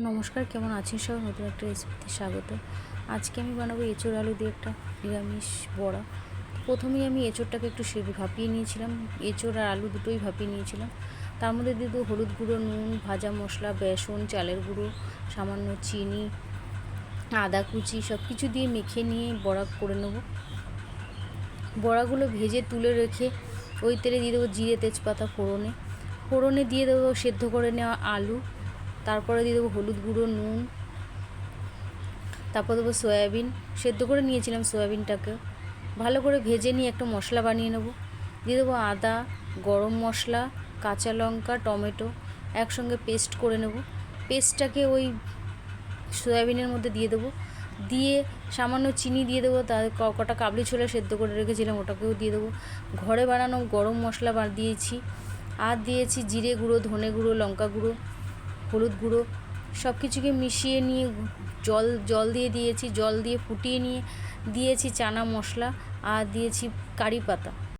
নমস্কার, কেমন আছেন সবাই? নতুন একটা রেসিপিতে স্বাগত। আজকে আমি বানাবো এঁচোড় আলু দিয়ে একটা নিরামিষ বড়া। প্রথমেই আমি এঁচোড়টাকে একটু ভাপিয়ে নিয়েছিলাম। এঁচোড় আর আলু দুটোই ভাপিয়ে নিয়েছিলাম। তার মধ্যে দিয়ে দেবো হলুদ গুঁড়ো, নুন, ভাজা মশলা, বেসন, চালের গুঁড়ো, সামান্য চিনি, আদা কুচি সব কিছু দিয়ে মেখে নিয়ে বড়া করে নেব। বড়াগুলো ভেজে তুলে রেখে ওই তেলে দিয়ে দেবো জিরে, তেজপাতা ফোড়নে দিয়ে দেবো সেদ্ধ করে নেওয়া আলু। তারপরে দিয়ে দেবো হলুদ গুঁড়ো, নুন, তারপর দেবো সয়াবিন। সেদ্ধ করে নিয়েছিলাম সয়াবিনটাকে, ভালো করে ভেজে নিয়ে একটা মশলা বানিয়ে নেব। দিয়ে দেবো আদা, গরম মশলা, কাঁচা লঙ্কা, টমেটো একসঙ্গে পেস্ট করে নেব। পেস্টটাকে ওই সয়াবিনের মধ্যে দিয়ে দেবো, দিয়ে সামান্য চিনি দিয়ে দেবো। তার কটা কাবলি ছোলা সেদ্ধ করে রেখেছিলাম ওটাকেও দিয়ে দেবো। ঘরে বানানো গরম মশলা দিয়েছি, আর দিয়েছি জিরে গুঁড়ো, ধনে গুঁড়ো, লঙ্কা গুঁড়ো, হলুদ গুঁড়ো সব কিছুকে মিশিয়ে নিয়ে জল দিয়ে ফুটিয়ে নিয়ে দিয়েছি চানা মশলা আর দিয়েছি কারি পাতা।